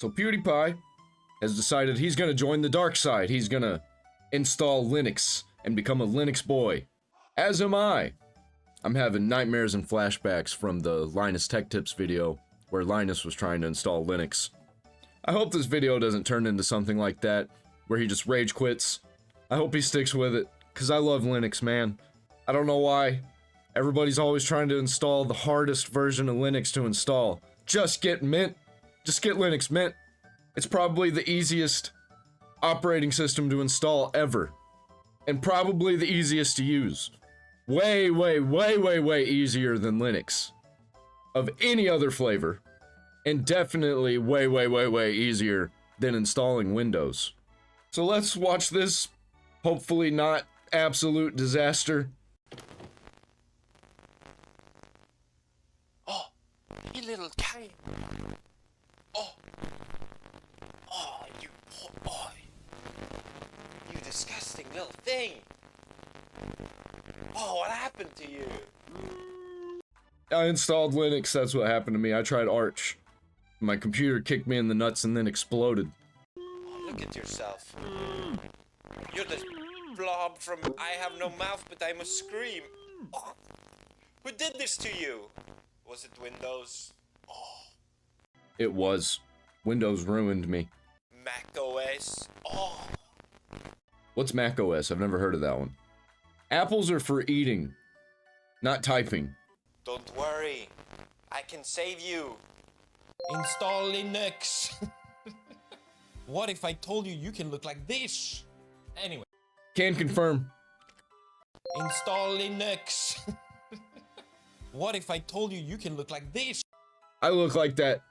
So PewDiePie has decided he's gonna join the dark side. He's gonna install Linux and become a Linux boy. As am I. I'm having nightmares and flashbacks from the Linus Tech Tips video where Linus was trying to install Linux. I hope this video doesn't turn into something like that, where he just rage quits. I hope he sticks with it, because I love Linux, man. I don't know why. Everybody's always trying to install the hardest version of Linux to install. Just get Mint. Just get Linux Mint. It's probably the easiest operating system to install ever. And probably the easiest to use. Way easier than Linux. Of any other flavor. And definitely way easier than installing Windows. So let's watch this, hopefully not absolute disaster. Oh, you little cat. Oh, you poor boy. You disgusting little thing. Oh, what happened to you? I installed Linux, that's what happened to me. I tried Arch. My computer kicked me in the nuts and then exploded. Oh, look at yourself. You're the blob from I Have No Mouth But I Must Scream. Oh, who did this to you? Was it Windows? Oh. It was. Windows ruined me. Mac OS? Oh. What's Mac OS? I've never heard of that one. Apples are for eating, not typing. Don't worry. I can save you. Install Linux. What if I told you can look like this? Anyway. Can confirm. Install Linux. What if I told you can look like this? I look like that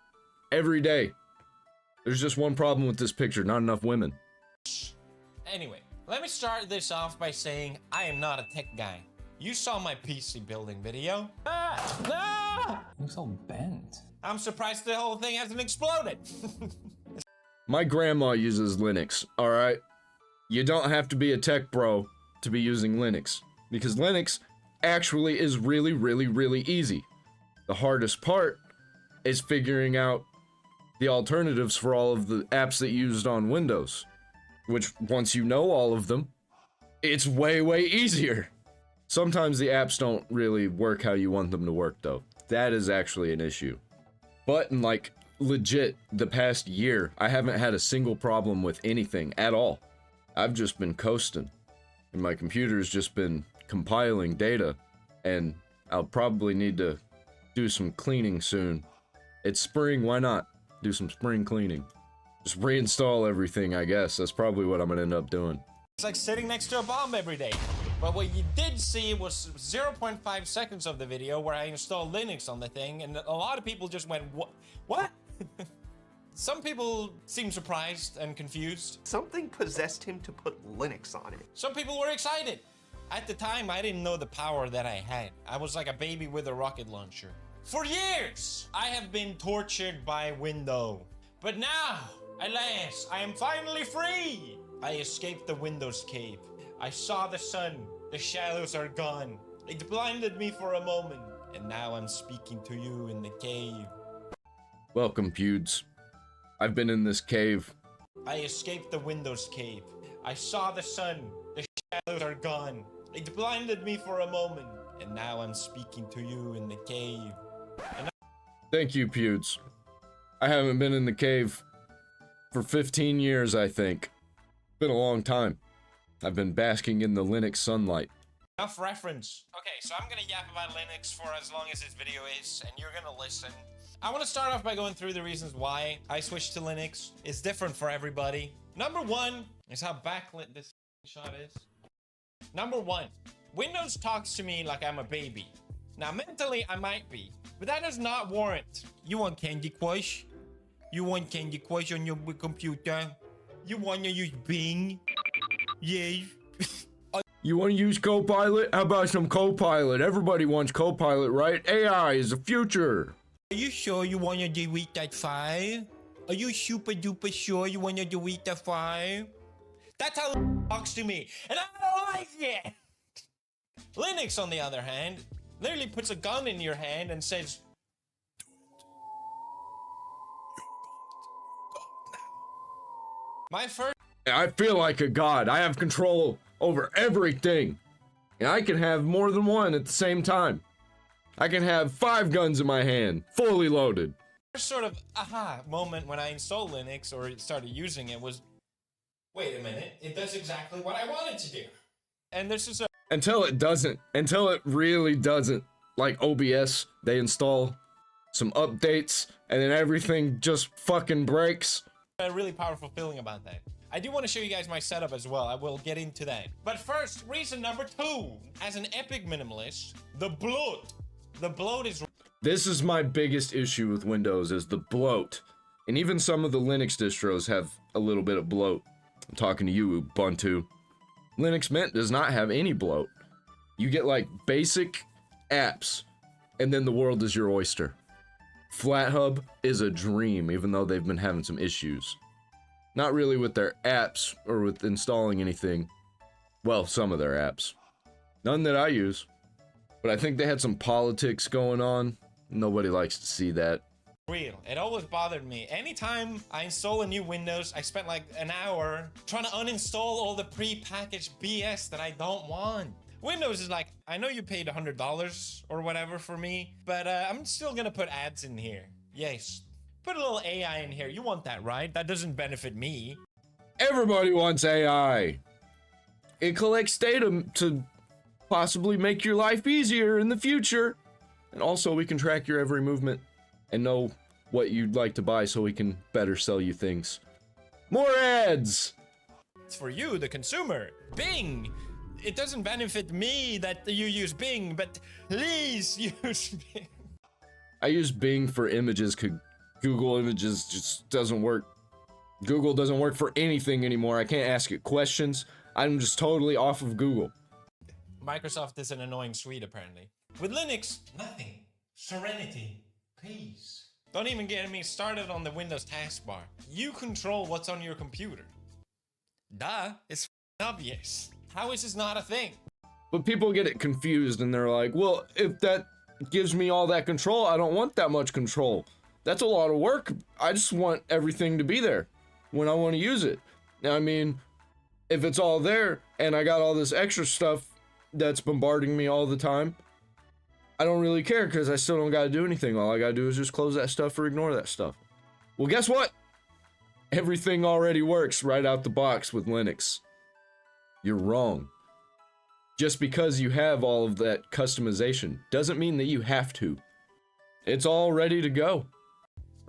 every day. There's just one problem with this picture, not enough women. Anyway, let me start this off by saying I am not a tech guy. You saw my PC building video. You're so bent. I'm surprised the whole thing hasn't exploded. My grandma uses Linux, alright? You don't have to be a tech bro to be using Linux, because Linux actually is really easy. The hardest part is figuring out the alternatives for all of the apps that you used on Windows, which once you know all of them, it's way easier. Sometimes the apps don't really work how you want them to work though. That is actually an issue. But in like legit the past year, I haven't had a single problem with anything at all. I've just been coasting, and my computer's just been compiling data, and I'll probably need to do some cleaning soon. It's spring, why not? Do some spring cleaning. Just reinstall everything, I guess. That's probably what I'm gonna end up doing. It's like sitting next to a bomb every day. But what you did see was 0.5 seconds of the video where I installed Linux on the thing, and a lot of people just went, what? Some people seemed surprised and confused. Something possessed him to put Linux on it. Some people were excited. At the time, I didn't know the power that I had. I was like a baby with a rocket launcher. For years, I have been tortured by Windows. But now, alas, I am finally free. I escaped the Windows cave. I saw the sun. The shadows are gone. It blinded me for a moment. And now I'm speaking to you in the cave. Welcome, Pewds. I've been in this cave. I escaped the Windows cave. I saw the sun. The shadows are gone. It blinded me for a moment. And now I'm speaking to you in the cave. Thank you, Pewds. I haven't been in the cave for 15 years, I think. Been a long time. I've been basking in the Linux sunlight. Enough reference. Okay, so I'm gonna yap about Linux for as long as this video is, and you're gonna listen. I want to start off by going through the reasons why I switched to Linux. It's different for everybody. Number one is how backlit this shot is. Number one, Windows talks to me like I'm a baby. Now, mentally, I might be, but that does not warrant. You want Candy Crush? You want Candy Crush on your computer? You want to use Bing? Yes. You want to use Copilot? How about some Copilot? Everybody wants Copilot, right? AI is the future. Are you sure you want to delete that file? Are you super duper sure you want to delete the file? That's how it talks to me, and I don't like it. Linux, on the other hand, literally puts a gun in your hand and says, My first I feel like a god. I have control over everything. And I can have more than one at the same time. I can have 5 guns in my hand, fully loaded. sort of aha moment when I installed Linux or started using it was, wait a minute, it does exactly what I want it to do. And this is a Until it doesn't. Until it really doesn't. Like OBS, they install some updates and then everything just fucking breaks. really powerful feeling about that. I do want to show you guys my setup as well. I will get into that. But first, reason number 2. As an epic minimalist, the bloat. The bloat is... This is my biggest issue with Windows, is the bloat. And even some of the Linux distros have a little bit of bloat. I'm talking to you, Ubuntu. Linux Mint does not have any bloat. You get like basic apps, and then the world is your oyster. FlatHub is a dream, even though they've been having some issues. Not really with their apps or with installing anything. Well, some of their apps. None that I use. But I think they had some politics going on. Nobody likes to see that. real. It always bothered me. Anytime I install a new Windows, I spent like an hour trying to uninstall all the pre-packaged BS that I don't want. Windows is like, I know you paid $100 or whatever for me, but I'm still gonna put ads in here. Yes. Put a little AI in here. You want that, right? That doesn't benefit me. Everybody wants AI. It collects data to possibly make your life easier in the future. And also we can track your every movement and know what you'd like to buy so we can better sell you things. More ads! It's for you, the consumer. Bing! It doesn't benefit me that you use Bing, but please use Bing. I use Bing for images because Google Images just doesn't work. Google doesn't work for anything anymore. I can't ask it questions. I'm just totally off of Google. Microsoft is an annoying suite, apparently. With Linux, nothing. Serenity. Peace. Don't even get me started on the Windows taskbar. You control what's on your computer. Duh, it's obvious. How is this not a thing? But people get it confused and they're like, well, if that gives me all that control, I don't want that much control. That's a lot of work. I just want everything to be there when I want to use it. Now, I mean, if it's all there and I got all this extra stuff that's bombarding me all the time, I don't really care because I still don't got to do anything. All I got to do is just close that stuff or ignore that stuff. Well, guess what? Everything already works right out the box with Linux. You're wrong. Just because you have all of that customization doesn't mean that you have to. It's all ready to go.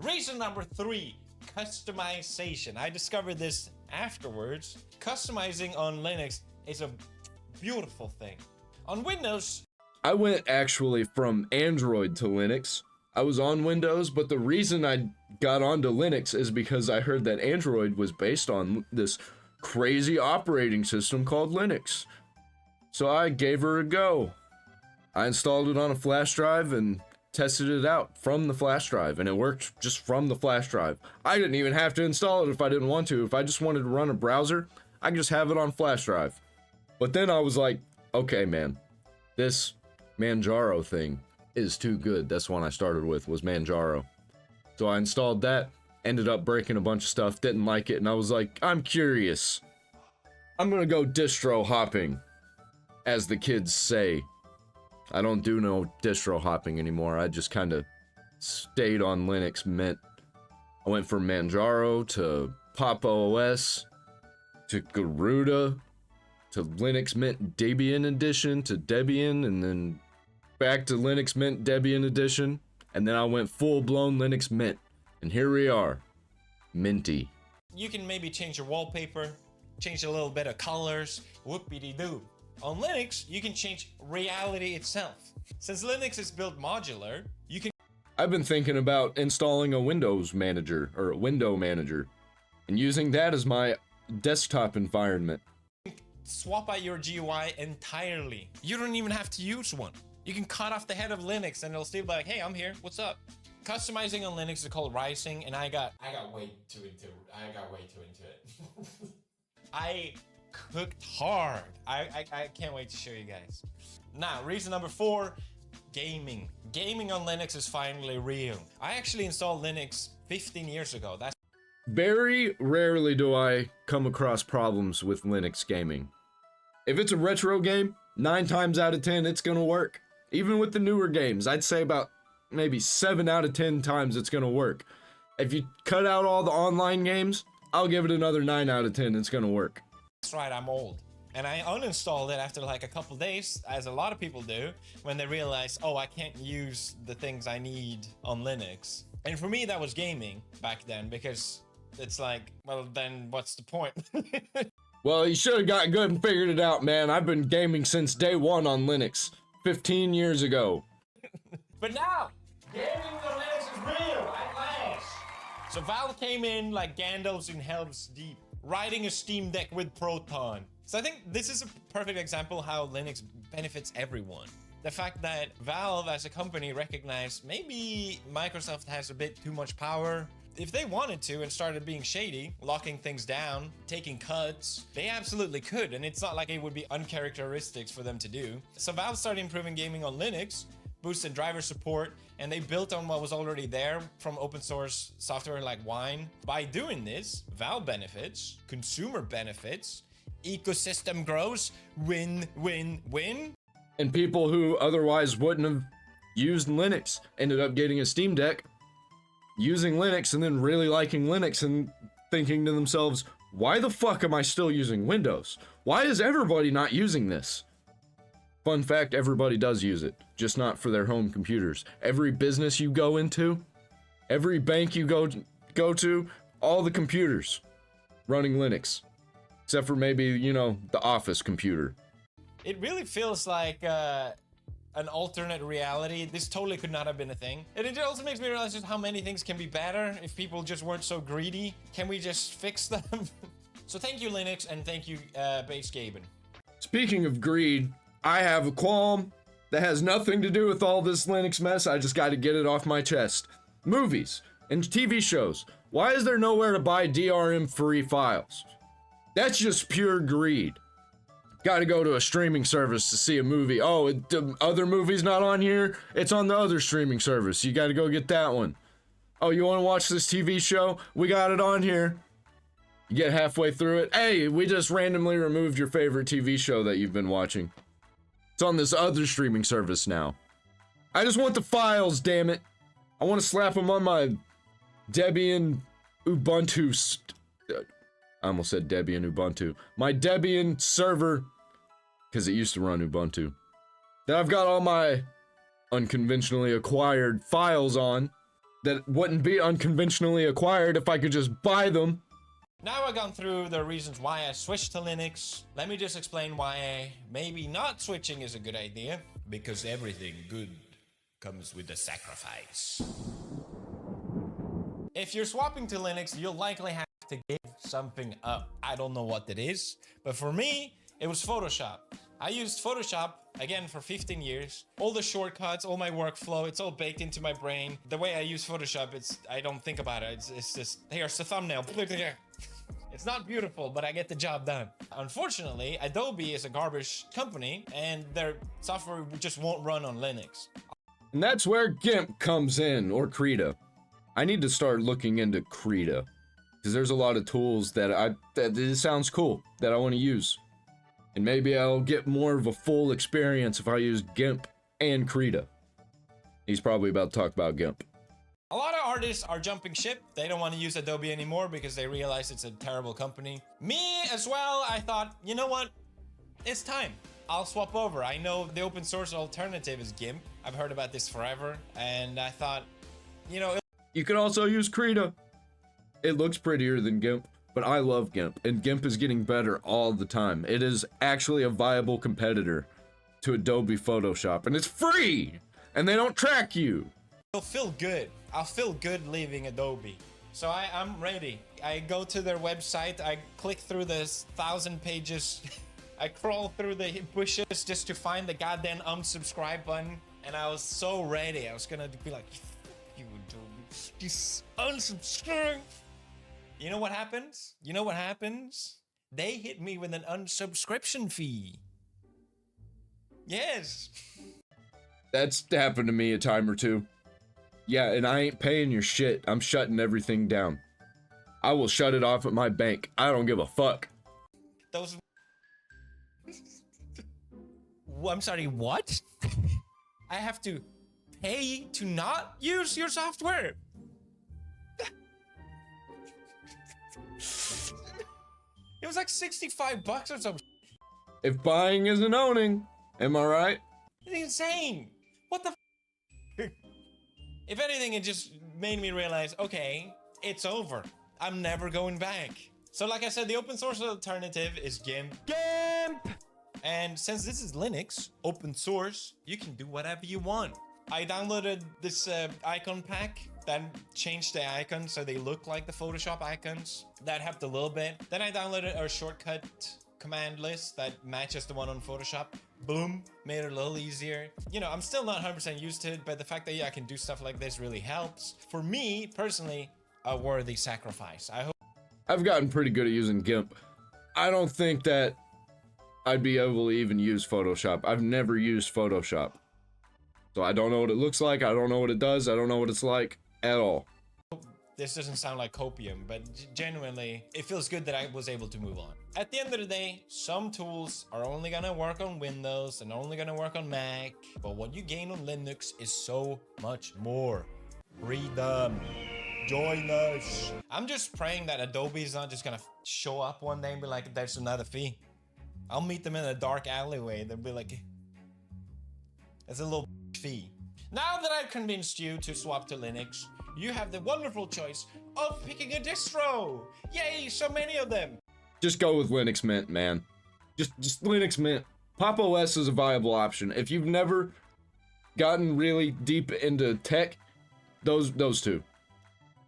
Reason number 3, customization. I discovered this afterwards. Customizing on Linux is a beautiful thing. On Windows, I went actually from Android to Linux. I was on Windows, but the reason I got onto Linux is because I heard that Android was based on this crazy operating system called Linux. So I gave her a go. I installed it on a flash drive and tested it out from the flash drive, and it worked just from the flash drive. I didn't even have to install it if I didn't want to. If I just wanted to run a browser, I could just have it on flash drive. But then I was like, okay, man, this Manjaro thing is too good. That's the one I started with, was Manjaro. So I installed that, ended up breaking a bunch of stuff, didn't like it, and I was like, I'm curious. I'm gonna go distro hopping, as the kids say. I don't do no distro hopping anymore. I just kind of stayed on Linux Mint. I went from Manjaro to Pop OS to Garuda to Linux Mint Debian Edition to Debian, and then back to Linux Mint Debian Edition, and then I went full-blown Linux Mint, and here we are, Minty. you can maybe change your wallpaper, change a little bit of colors, whoopity-doo. On Linux, you can change reality itself. Since Linux is built modular, you can I've been thinking about installing a Windows manager, or a window manager, and using that as my desktop environment. swap out your GUI entirely. You don't even have to use one. You can cut off the head of Linux and it'll still be like, hey, I'm here, what's up? Customizing on Linux is called rising, and I got way too into it. I cooked hard. I can't wait to show you guys. Now, reason number 4, gaming. Gaming on Linux is finally real. I actually installed Linux 15 years ago. Very rarely do I come across problems with Linux gaming. If it's a retro game, 9 times out of 10 it's gonna work. Even with the newer games, I'd say about maybe 7 out of 10 times it's gonna work. If you cut out all the online games, I'll give it another 9 out of 10, it's gonna work. That's right, I'm old. And I uninstalled it after like a couple days, as a lot of people do, when they realize, oh, I can't use the things I need on Linux. And for me, that was gaming back then, because it's like, well, then what's the point? Well, you should have gotten good and figured it out, man. I've been gaming since day one on Linux, 15 years ago. But now, gaming on Linux is real, at last. So Valve came in like Gandalf in Helm's Deep, riding a Steam Deck with Proton. So I think this is a perfect example how Linux benefits everyone. The fact that Valve as a company recognized maybe Microsoft has a bit too much power. If they wanted to and started being shady, locking things down, taking cuts, they absolutely could, and it's not like it would be uncharacteristics for them to do. So Valve started improving gaming on Linux, boosted driver support, and they built on what was already there from open source software like Wine. By doing this, Valve benefits, consumer benefits, ecosystem grows, win, win, win. And people who otherwise wouldn't have used Linux ended up getting a Steam Deck, using Linux, and then really liking Linux and thinking to themselves, why the fuck am I still using Windows? Why is everybody not using this? Fun fact, everybody does use it, just not for their home computers. Every business you go into, every bank you go to, all the computers running Linux. Except for maybe, you know, the office computer. It really feels like an alternate reality. This totally could not have been a thing. And it also makes me realize just how many things can be better if people just weren't so greedy. Can we just fix them? So thank you, Linux, and thank you, Base Gaben. Speaking of greed, I have a qualm that has nothing to do with all this Linux mess. I just got to get it off my chest. Movies and TV shows. Why is there nowhere to buy DRM-free files? That's just pure greed. Got to go to a streaming service to see a movie. Oh, the other movie's not on here? It's on the other streaming service. You got to go get that one. Oh, you want to watch this TV show? We got it on here. You get halfway through it. Hey, we just randomly removed your favorite TV show that you've been watching. It's on this other streaming service now. I just want the files, damn it. I want to slap them on my Debian Ubuntu. I almost said Debian Ubuntu. My Debian server, because it used to run Ubuntu, that I've got all my unconventionally acquired files on that wouldn't be unconventionally acquired if I could just buy them. Now I've gone through the reasons why I switched to Linux. Let me just explain why maybe not switching is a good idea. Because everything good comes with a sacrifice. If you're swapping to Linux, you'll likely have to give something up. I don't know what that is, but for me, it was Photoshop. I used Photoshop, again, for 15 years. All the shortcuts, all my workflow, it's all baked into my brain. The way I use Photoshop, I don't think about it. It's just, here's the thumbnail. It's not beautiful, but I get the job done. Unfortunately, Adobe is a garbage company, and their software just won't run on Linux. And that's where GIMP comes in, or Krita. I need to start looking into Krita, because there's a lot of tools that it sounds cool, that I want to use. And maybe I'll get more of a full experience if I use GIMP and Krita. He's probably about to talk about GIMP. A lot of artists are jumping ship. They don't want to use Adobe anymore because they realize it's a terrible company. Me as well, I thought, you know what? It's time. I'll swap over. I know the open source alternative is GIMP. I've heard about this forever. And I thought, you know... You could also use Krita. It looks prettier than GIMP, but I love GIMP. And GIMP is getting better all the time. It is actually a viable competitor to Adobe Photoshop. And it's free! And they don't track you. I'll feel good. I'll feel good leaving Adobe. So I'm ready. I go to their website, I click through the 1,000 pages, I crawl through the bushes just to find the goddamn unsubscribe button, and I was so ready. I was gonna be like, you Adobe, just unsubscribe. You know what happens? You know what happens? They hit me with an unsubscription fee. Yes. That's happened to me a time or two. Yeah, and I ain't paying your shit. I'm shutting everything down. I will shut it off at my bank. I don't give a fuck. Those. I'm sorry, what? I have to pay to not use your software? It was like 65 bucks or something. If buying isn't owning, am I right? It's insane. What the If anything, it just made me realize, okay, it's over. I'm never going back. So like I said, the open source alternative is GIMP. GIMP! And since this is Linux, open source, you can do whatever you want. I downloaded this icon pack that changed the icons so they look like the Photoshop icons. That helped a little bit. Then I downloaded a shortcut command list that matches the one on Photoshop. Boom, made it a little easier. You know, I'm still not 100% used to it, but the fact that I can do stuff like this really helps. For me, personally, a worthy sacrifice. I hope. I've gotten pretty good at using GIMP. I don't think that I'd be able to even use Photoshop. I've never used Photoshop. So I don't know what it looks like. I don't know what it does. I don't know what it's like at all. This doesn't sound like copium, but genuinely, it feels good that I was able to move on. At the end of the day, some tools are only gonna work on Windows and only gonna work on Mac, but what you gain on Linux is so much more. Freedom. Join us. I'm just praying that Adobe is not just gonna show up one day and be like, there's another fee. I'll meet them in a dark alleyway. They'll be like, it's a little fee. Now that I've convinced you to swap to Linux, you have the wonderful choice of picking a distro. Yay, so many of them. Just go with Linux Mint, man. Just Linux Mint. Pop! OS is a viable option. If you've never gotten really deep into tech, those two.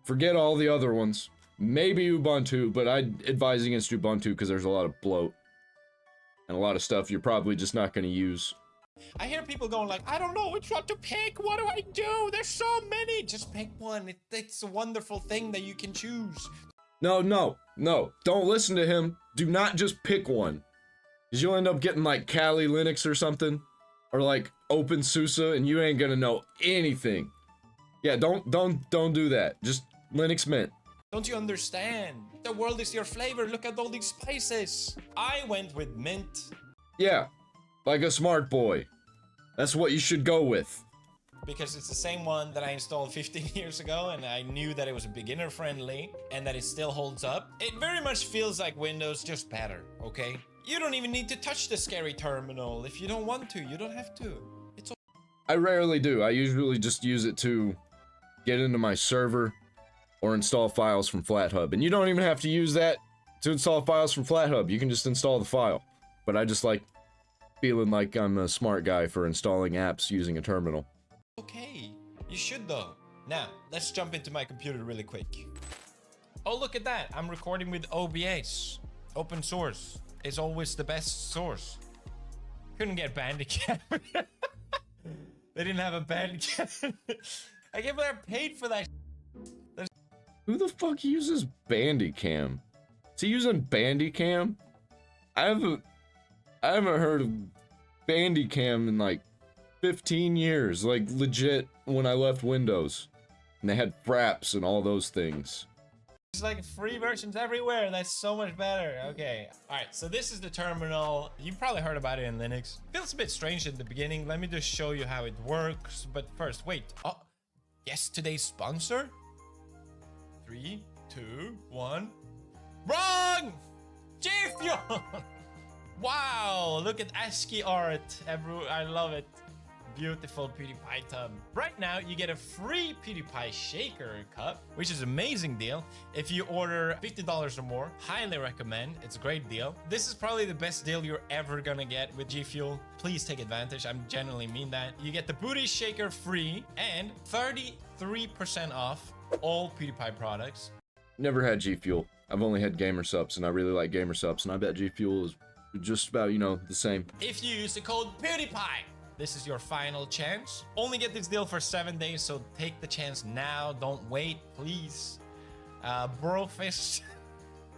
Forget all the other ones. Maybe Ubuntu, but I'd advise against Ubuntu because there's a lot of bloat. And a lot of stuff you're probably just not going to use. I hear people going like, I don't know which one to pick. What do I do? There's so many. Just pick one. It's a wonderful thing that you can choose. No. Don't listen to him. Do not just pick one. Because you'll end up getting like Kali Linux or something. Or like OpenSUSE and you ain't going to know anything. Yeah, don't do that. Just Linux Mint. Don't you understand? The world is your flavor. Look at all these spices. I went with Mint. Yeah, like a smart boy. That's what you should go with. Because it's the same one that I installed 15 years ago and I knew that it was beginner friendly and that it still holds up. It very much feels like Windows, just better, okay? You don't even need to touch the scary terminal. If you don't want to, you don't have to. It's all I rarely do. I usually just use it to get into my server or install files from FlatHub. And you don't even have to use that to install files from FlatHub. You can just install the file. But I just like feeling like I'm a smart guy for installing apps using a terminal. okay. You should though. Now, let's jump into my computer really quick. Oh, look at that. I'm recording with OBS. Open source is always the best source. Couldn't get Bandicam. They didn't have a Bandicam. I can't believe I paid for that. Who the fuck uses Bandicam? Is he using Bandicam? I haven't heard of Bandicam in like 15 years. Like legit when I left Windows. And they had fraps and all those things. There's like free versions everywhere. That's so much better. Okay. All right. So this is the terminal. You've probably heard about it in Linux. Feels a bit strange in the beginning. Let me just show you how it works. But first, wait. Oh, yes, today's sponsor. 3, 2, 1. Wrong! G Fuel! Wow, look at ASCII art. I love it. Beautiful PewDiePie tub. Right now, you get a free PewDiePie shaker cup, which is an amazing deal. If you order $50 or more, highly recommend. It's a great deal. This is probably the best deal you're ever gonna get with G Fuel. Please take advantage. I genuinely mean that. You get the booty shaker free and 33% off all PewDiePie products. Never had G Fuel. I've only had Gamer Subs, and I really like Gamer Subs, and I bet G Fuel is just about, you know, the same. If you use the code PewDiePie, this is your final chance. Only get this deal for 7 days, so take the chance now. Don't wait, please. Brofist,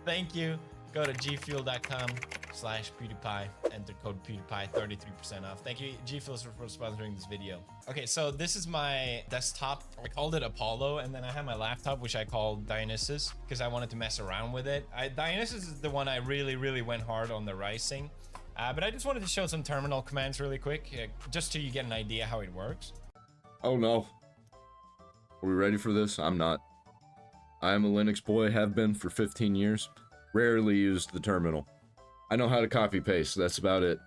thank you go to gfuel.com/PewDiePie, enter code PewDiePie, 33% off. Thank you, G Fuel, for sponsoring this video. Okay, so this is my desktop. I called it Apollo, and then I have my laptop, which I called Dionysus, because I wanted to mess around with it. Dionysus is the one I really went hard on the rising. But I just wanted to show some terminal commands really quick, just so you get an idea how it works. Oh no. Are we ready for this? I'm not. I am a Linux boy, have been for 15 years. Rarely used the terminal. I know how to copy paste, that's about it.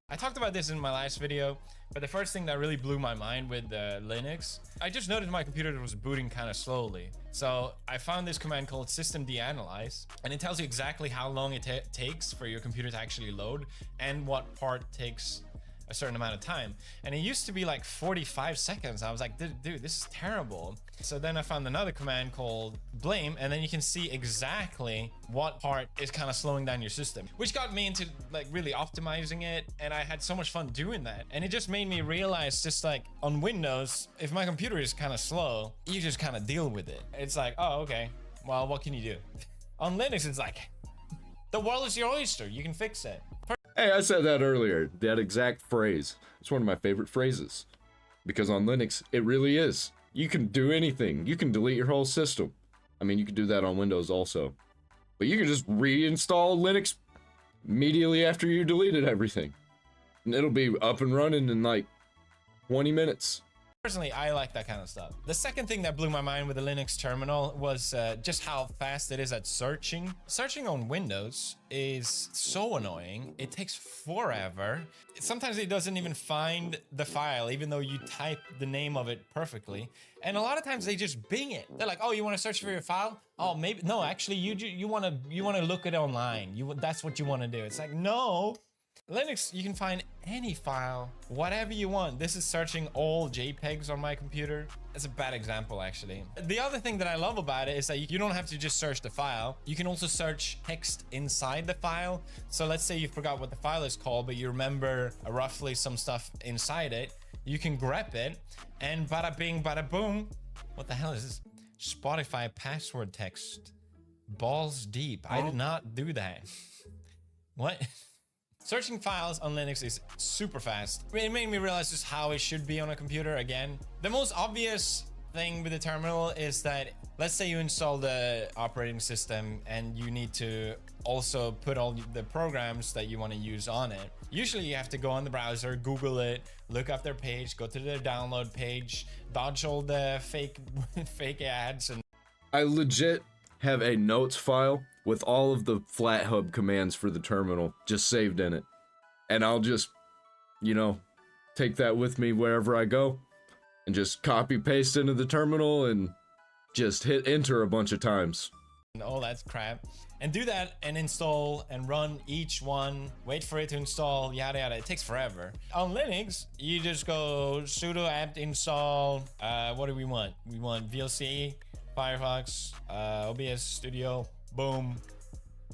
I talked about this in my last video, but the first thing that really blew my mind with Linux, I just noticed my computer was booting kind of slowly. So I found this command called systemd-analyze, and it tells you exactly how long it takes for your computer to actually load and what part takes a certain amount of time. And it used to be like 45 seconds. I was like, dude, this is terrible. So then I found another command called blame, and then you can see exactly what part is kind of slowing down your system, which got me into like really optimizing it. And I had so much fun doing that. And it just made me realize, just like on Windows, if my computer is kind of slow, you just kind of deal with it. It's like, oh, okay, well, what can you do? On Linux, it's like, the world is your oyster. You can fix it. Hey, I said that earlier, that exact phrase. It's one of my favorite phrases. Because on Linux, it really is. You can do anything. You can delete your whole system. I mean, you can do that on Windows also. But you can just reinstall Linux immediately after you deleted everything. And it'll be up and running in like 20 minutes. Personally, I like that kind of stuff. The second thing that blew my mind with the Linux terminal was just how fast it is at searching. Searching on Windows is so annoying. It takes forever. Sometimes it doesn't even find the file, even though you type the name of it perfectly. And a lot of times they just Bing it. They're like, oh, you want to search for your file? Oh, maybe, no, actually, you want to look it online. That's what you want to do. It's like, no. Linux, you can find any file, whatever you want. This is searching all JPEGs on my computer. It's a bad example, actually. The other thing that I love about it is that you don't have to just search the file. You can also search text inside the file. So let's say you forgot what the file is called, but you remember roughly some stuff inside it. You can grep it, and bada bing, bada boom. What the hell is this? Spotify password text. Balls deep. I did not do that. What? Searching files on Linux is super fast. It made me realize just how it should be on a computer again. The most obvious thing with the terminal is that, let's say you install the operating system and you need to also put all the programs that you want to use on it. Usually you have to go on the browser, Google it, look up their page, go to their download page, dodge all the fake ads. And I legit have a notes file with all of the FlatHub commands for the terminal just saved in it. And I'll just, you know, take that with me wherever I go and just copy paste into the terminal and just hit enter a bunch of times. All that crap, and do that and install and run each one, wait for it to install, yada yada. It takes forever. On Linux, you just go sudo apt install, what do we want? We want VLC, Firefox, OBS Studio, boom,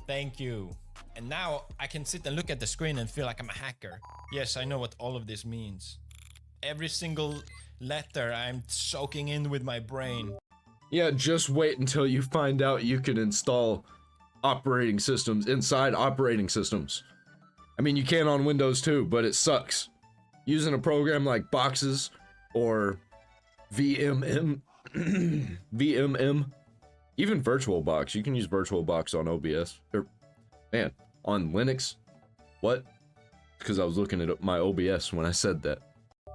thank you. And now I can sit and look at the screen and feel like I'm a hacker. Yes, I know what all of this means. Every single letter I'm soaking in with my brain. Yeah, just wait until you find out you can install operating systems inside operating systems. I mean, you can on Windows too, but it sucks. Using a program like Boxes or VMM, even VirtualBox. You can use VirtualBox on OBS. Or, man, on Linux. What? Because I was looking at my OBS when I said that.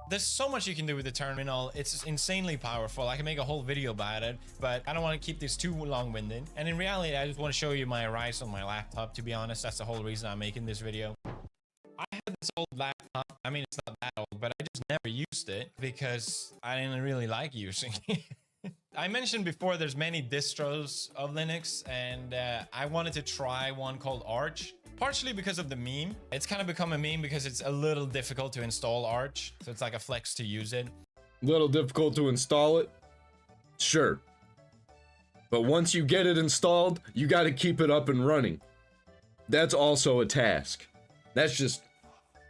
There's so much you can do with the terminal. It's insanely powerful. I can make a whole video about it, but I don't want to keep this too long-winded. And in reality, I just want to show you my rise on my laptop, to be honest. That's the whole reason I'm making this video. I had this old laptop. I mean, it's not that old, but I just never used it because I didn't really like using it. I mentioned before there's many distros of Linux, and I wanted to try one called Arch. Partially because of the meme. It's kind of become a meme because it's a little difficult to install Arch. So it's like a flex to use it. Little difficult to install it? Sure. But once you get it installed, you got to keep it up and running. That's also a task. That's just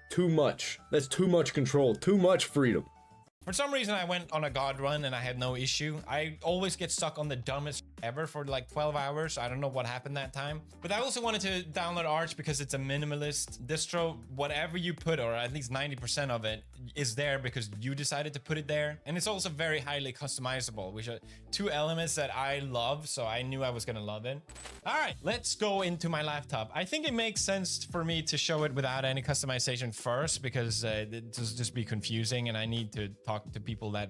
too much. That's too much control, too much freedom. For some reason, I went on a god run and I had no issue. I always get stuck on the dumbest ever for like 12 hours. I don't know what happened that time. But I also wanted to download Arch because it's a minimalist distro. Whatever you put, or at least 90% of it, is there because you decided to put it there. And it's also very highly customizable, which are two elements that I love. So I knew I was gonna love it. All right, let's go into my laptop. I think it makes sense for me to show it without any customization first because it just be confusing and I need to talk to people that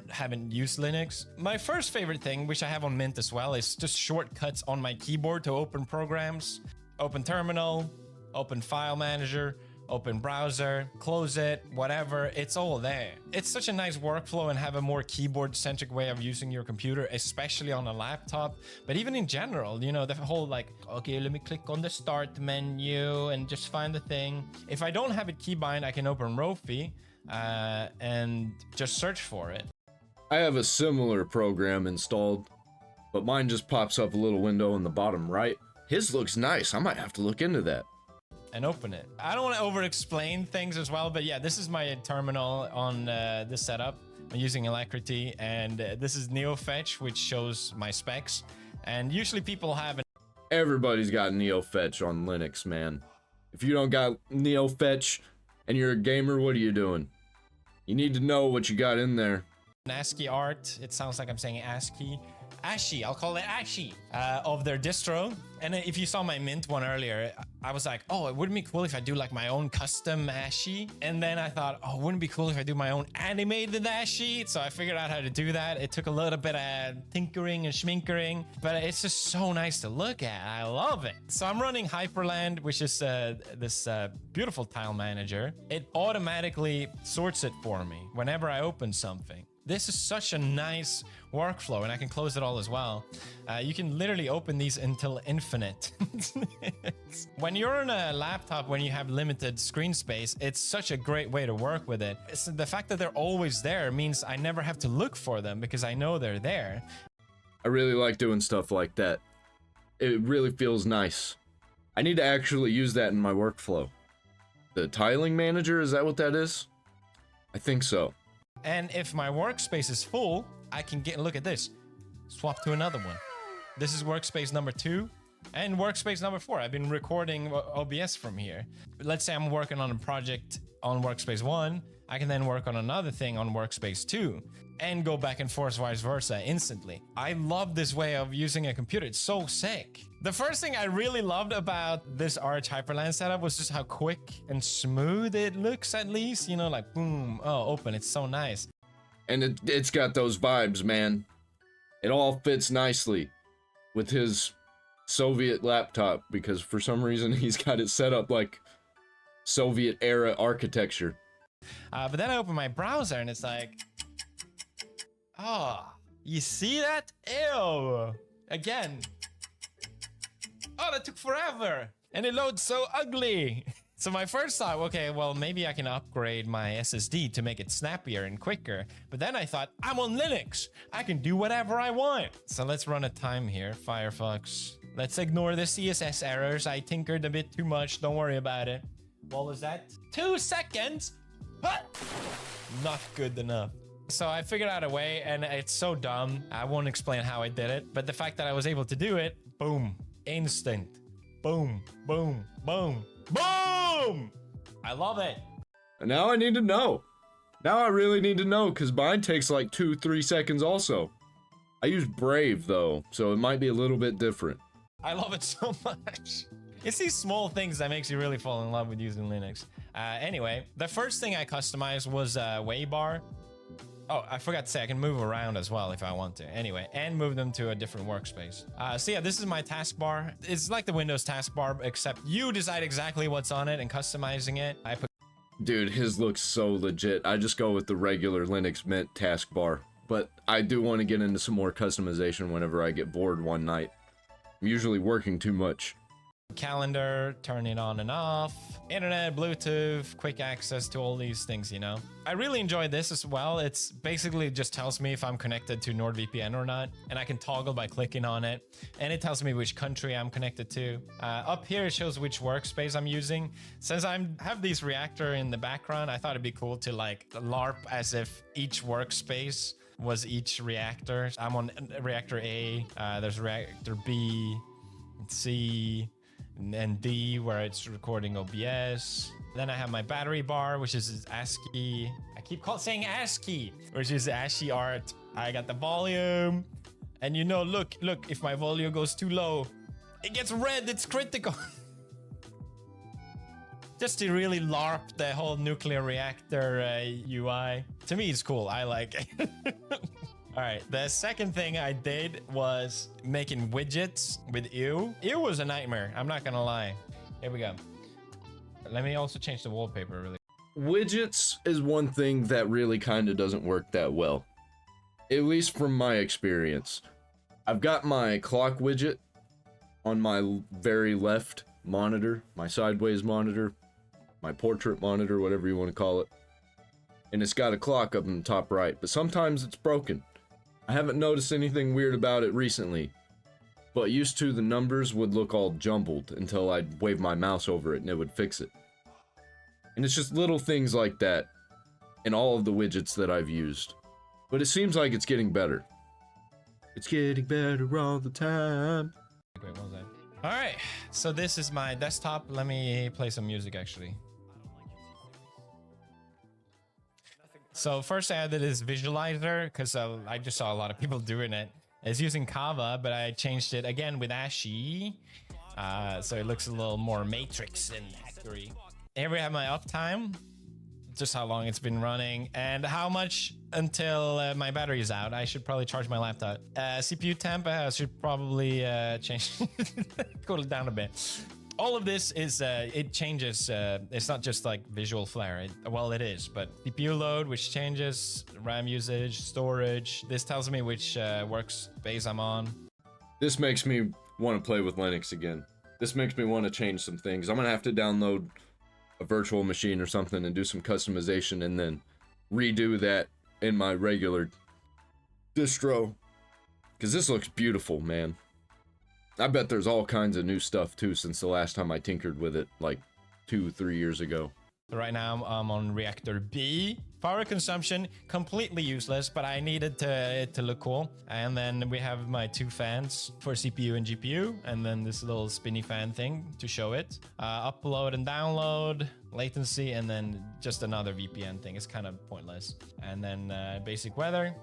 haven't used Linux. My first favorite thing, which I have on Mint as well, is just shortcuts on my keyboard to open programs. Open terminal, open file manager, open browser, close it, whatever, it's all there. It's such a nice workflow and have a more keyboard-centric way of using your computer, especially on a laptop. But even in general, you know, the whole like, okay, let me click on the start menu and just find the thing. If I don't have it keybind, I can open Rofi and just search for it. I have a similar program installed, but mine just pops up a little window in the bottom right. His looks nice. I might have to look into that. And open it. I don't want to over-explain things as well, but yeah, this is my terminal on this setup. I'm using Alacrity, and this is NeoFetch, which shows my specs. And usually people have Everybody's got NeoFetch on Linux, man. If you don't got NeoFetch and you're a gamer, what are you doing? You need to know what you got in there. an ASCII art. It sounds like I'm saying ASCII. Ashy, I'll call it Ashy, of their distro. And if you saw my Mint one earlier, I was like, oh, it wouldn't be cool if I do like my own custom Ashy. And then I thought, oh, wouldn't it be cool if I do my own animated Ashy? So I figured out how to do that. It took a little bit of tinkering and schminkering, but it's just so nice to look at. I love it. So I'm running Hyperland, which is this beautiful tile manager. It automatically sorts it for me whenever I open something. This is such a nice workflow, and I can close it all as well. You can literally open these until infinite. When you're on a laptop, when you have limited screen space, it's such a great way to work with it. The fact that they're always there means I never have to look for them because I know they're there. I really like doing stuff like that. It really feels nice. I need to actually use that in my workflow. The tiling manager, is that what that is? I think so. And if my workspace is full, I can look at this, swap to another one. This is workspace number 2 and workspace number 4. I've been recording OBS from here. Let's say I'm working on a project on workspace 1. I can then work on another thing on workspace 2 and go back and forth vice versa instantly. I love this way of using a computer. It's so sick. The first thing I really loved about this Arch Hyperland setup was just how quick and smooth it looks, at least. You know, like boom, oh, open. It's so nice. And it's got those vibes, man. It all fits nicely with his Soviet laptop because for some reason he's got it set up like Soviet era architecture. But then I open my browser and it's like, oh, you see that? Ew. Again. Oh, that took forever. And it loads so ugly. So my first thought, okay, well, maybe I can upgrade my SSD to make it snappier and quicker. But then I thought, I'm on Linux. I can do whatever I want. So let's run a time here, Firefox. Let's ignore the CSS errors. I tinkered a bit too much. Don't worry about it. What was that? 2 seconds? Not good enough. So I figured out a way, and it's so dumb. I won't explain how I did it, but the fact that I was able to do it, boom, instant. Boom, boom, boom, boom! I love it. And now I need to know. Now I really need to know, because mine takes like 2-3 seconds also. I use Brave, though, so it might be a little bit different. I love it so much. It's these small things that makes you really fall in love with using Linux. Anyway, the first thing I customized was Waybar. Oh, I forgot to say, I can move around as well if I want to. Anyway, and move them to a different workspace. So yeah, this is my taskbar. It's like the Windows taskbar, except you decide exactly what's on it and customizing it. Dude, his looks so legit. I just go with the regular Linux Mint taskbar. But I do want to get into some more customization whenever I get bored one night. I'm usually working too much. Calendar, turn it on and off. Internet, Bluetooth, quick access to all these things, you know. I really enjoy this as well. It's basically just tells me if I'm connected to NordVPN or not, and I can toggle by clicking on it, and it tells me which country I'm connected to. Up here it shows which workspace I'm using. Since I have these reactor in the background, I thought it'd be cool to like LARP as if each workspace was each reactor. I'm on reactor A, there's reactor B, C, and D where it's recording OBS. Then I have my battery bar, which is ASCII. I keep saying ASCII, which is ASCII art. I got the volume, and you know, look, if my volume goes too low, it gets red, it's critical. Just to really LARP the whole nuclear reactor UI. To me, it's cool, I like it. All right, the second thing I did was making widgets with ew. Ew was a nightmare, I'm not gonna lie. Here we go. Let me also change the wallpaper really. Widgets is one thing that really kind of doesn't work that well. At least from my experience. I've got my clock widget on my very left monitor, my sideways monitor, my portrait monitor, whatever you want to call it. And it's got a clock up in the top right, but sometimes it's broken. I haven't noticed anything weird about it recently, but used to the numbers would look all jumbled until I'd wave my mouse over it and it would fix it. And it's just little things like that in all of the widgets that I've used. But it seems like it's getting better. It's getting better all the time. Wait, what was that? All right, so this is my desktop. Let me play some music actually. So first I added this visualizer because I just saw a lot of people doing it. It's using Kava, but I changed it again with ASCII. So it looks a little more matrix and hackery. Here we have my uptime, just how long it's been running and how much until my battery is out. I should probably charge my laptop. CPU temp, I should probably change, cool it down a bit. All of this is, it changes, it's not just like visual flare, well it is, but CPU load, which changes, RAM usage, storage, this tells me which workspace I'm on. This makes me want to play with Linux again. This makes me want to change some things. I'm gonna have to download a virtual machine or something and do some customization and then redo that in my regular distro. Because this looks beautiful, man. I bet there's all kinds of new stuff too since the last time I tinkered with it like 2-3 years ago. Right now I'm on reactor B. Power consumption, completely useless, but I needed it to look cool. And then we have my two fans for CPU and GPU, and then this little spinny fan thing to show it. Upload and download, latency, and then just another VPN thing. It's kind of pointless. And then basic weather.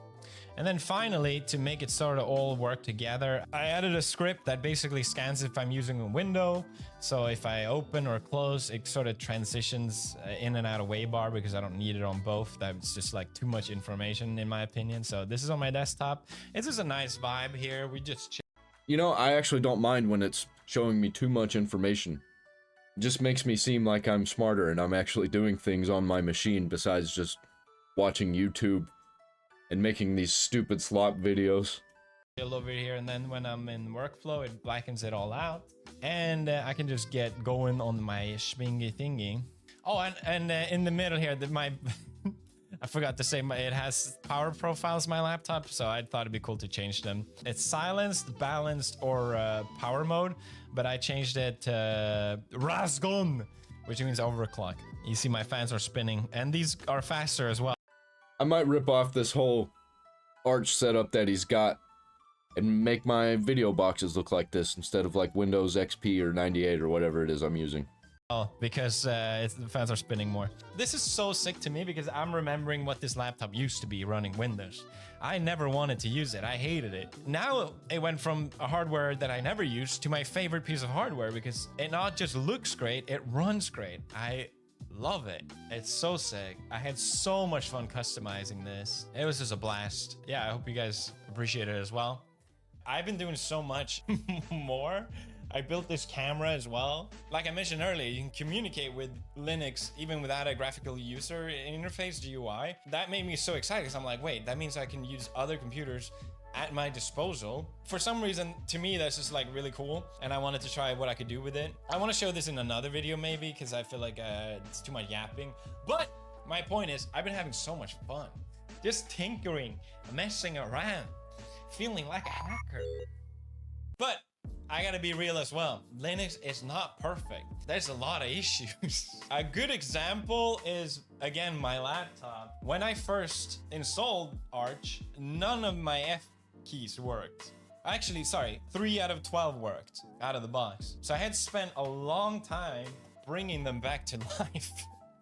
And then finally, to make it sort of all work together, I added a script that basically scans if I'm using a window. So if I open or close, it sort of transitions in and out of Waybar because I don't need it on both. That's just like too much information in my opinion. So this is on my desktop. It's just a nice vibe here. We just You know, I actually don't mind when it's showing me too much information. It just makes me seem like I'm smarter and I'm actually doing things on my machine besides just watching YouTube and making these stupid slop videos. Over here, and then when I'm in workflow, it blackens it all out, and I can just get going on my schwingy thingy. Oh, and in the middle here, my I forgot to say, it has power profiles, my laptop, so I thought it'd be cool to change them. It's silenced, balanced, or power mode, but I changed it to Rasgon, which means overclock. You see my fans are spinning, and these are faster as well. I might rip off this whole Arch setup that he's got and make my video boxes look like this instead of like Windows XP or 98 or whatever it is I'm using. Oh, because the fans are spinning more. This is so sick to me because I'm remembering what this laptop used to be running Windows. I never wanted to use it. I hated it. Now it went from a hardware that I never used to my favorite piece of hardware because it not just looks great, it runs great. I love it. It's so sick. I had so much fun customizing this. It was just a blast. Yeah, I hope you guys appreciate it as well. I've been doing so much more. I built this camera as well. Like I mentioned earlier, you can communicate with Linux even without a graphical user interface, GUI. That made me so excited because I'm like, wait, that means I can use other computers at my disposal. For some reason, to me, that's just like really cool. And I wanted to try what I could do with it. I want to show this in another video maybe because I feel like it's too much yapping. But my point is, I've been having so much fun. Just tinkering, messing around, feeling like a hacker. But I gotta be real as well. Linux is not perfect. There's a lot of issues. A good example is, again, my laptop. When I first installed Arch, none of my F keys worked. Actually, sorry, 3 out of 12 worked out of the box. So I had spent a long time bringing them back to life.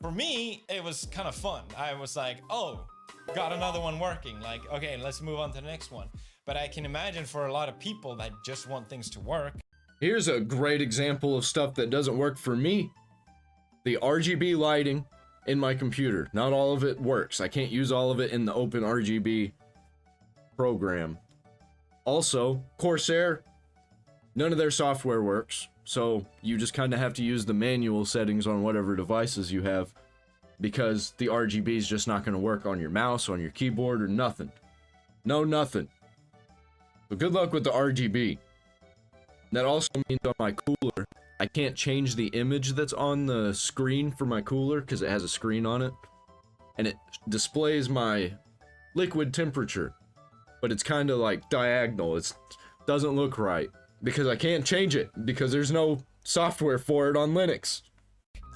For me, it was kind of fun. I was like, oh, got another one working. Like, okay, let's move on to the next one. But I can imagine for a lot of people that just want things to work. Here's a great example of stuff that doesn't work for me. The RGB lighting in my computer. Not all of it works. I can't use all of it in the open RGB program. Also, Corsair, none of their software works. So you just kind of have to use the manual settings on whatever devices you have, because the RGB is just not going to work on your mouse, on your keyboard, or nothing. No, nothing. But good luck with the RGB. That also means on my cooler, I can't change the image that's on the screen for my cooler because it has a screen on it. And it displays my liquid temperature. But it's kind of like diagonal. It doesn't look right because I can't change it because there's no software for it on Linux.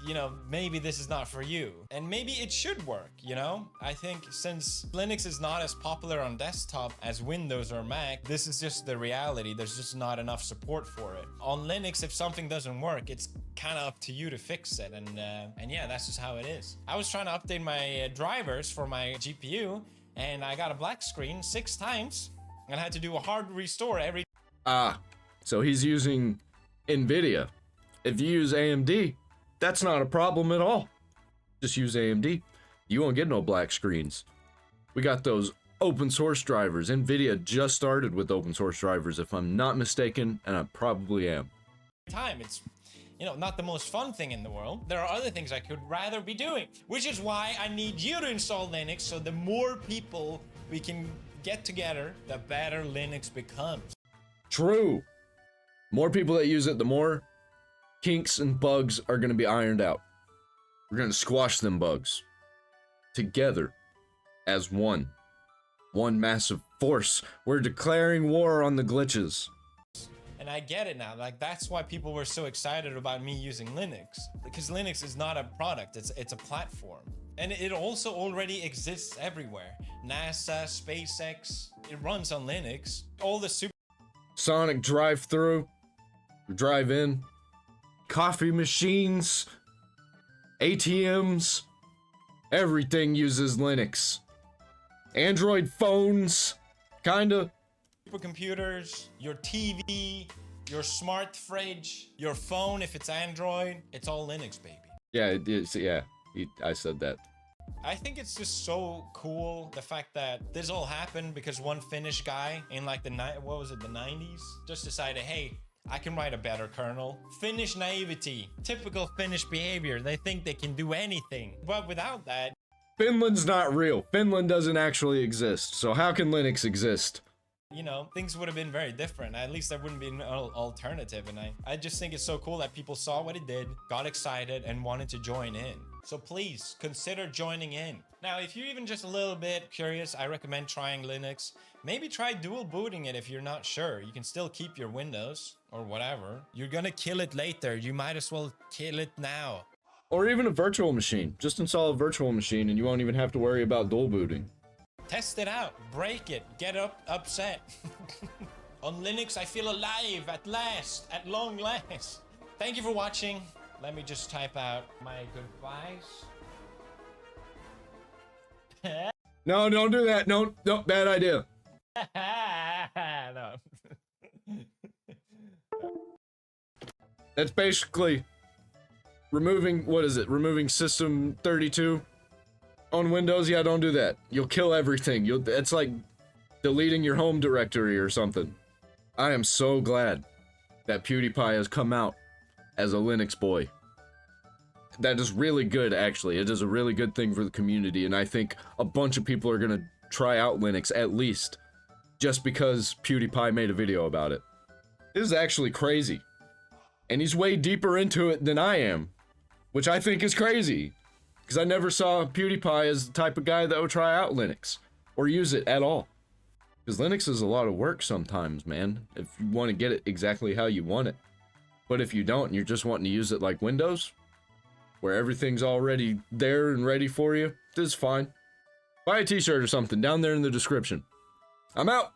You know, maybe this is not for you. And maybe it should work, you know? I think since Linux is not as popular on desktop as Windows or Mac, this is just the reality. There's just not enough support for it. On Linux, if something doesn't work, it's kind of up to you to fix it. And yeah, that's just how it is. I was trying to update my drivers for my GPU, and I got a black screen 6 times, and I had to do a hard restore every... So he's using NVIDIA. If you use AMD, that's not a problem at all. Just use AMD. You won't get no black screens. We got those open source drivers. NVIDIA just started with open source drivers, if I'm not mistaken, and I probably am. time. It's, you know, not the most fun thing in the world. There are other things I could rather be doing, which is why I need you to install Linux, so the more people we can get together, the better Linux becomes. True. More people that use it, the more kinks and bugs are going to be ironed out. We're going to squash them bugs together as one massive force. We're declaring war on the glitches. And I get it now. Like, that's why people were so excited about me using Linux, because Linux is not a product, it's a platform. And it also already exists everywhere. NASA, SpaceX, it runs on Linux. All the super Sonic drive-through, drive-in, coffee machines, ATMs, everything uses Linux. Android phones, kinda. supercomputers, your TV, your smart fridge, your phone if it's Android, it's all Linux, baby. Yeah, it is, yeah, I said that. I think it's just so cool, the fact that this all happened because one Finnish guy in like the 90s just decided, hey, I can write a better kernel. Finnish naivety, typical Finnish behavior. They think they can do anything. But without that, Finland's not real. Finland doesn't actually exist, so how can Linux exist? you know, things would have been very different. At least there wouldn't be an alternative. And I just think it's so cool that people saw what it did, got excited, and wanted to join in. So please consider joining in. Now, if you're even just a little bit curious, I recommend trying Linux. Maybe try dual booting it if you're not sure. You can still keep your Windows or whatever. You're gonna kill it later. You might as well kill it now. Or even a virtual machine. Just install a virtual machine and you won't even have to worry about dual booting. Test it out, break it, get upset. On Linux, I feel alive at last, at long last. Thank you for watching. Let me just type out my goodbyes. No, don't do that. No, bad idea. No. That's basically removing, what is it? Removing System 32 on Windows. Yeah, don't do that. You'll kill everything. It's like deleting your home directory or something. I am so glad that PewDiePie has come out as a Linux boy. That is really good, actually. It is a really good thing for the community, and I think a bunch of people are gonna try out Linux, at least, just because PewDiePie made a video about it. This is actually crazy. And he's way deeper into it than I am, which I think is crazy. Because I never saw PewDiePie as the type of guy that would try out Linux, or use it at all. Because Linux is a lot of work sometimes, man, if you want to get it exactly how you want it. But if you don't, and you're just wanting to use it like Windows, where everything's already there and ready for you, this is fine. Buy a t-shirt or something down there in the description. I'm out!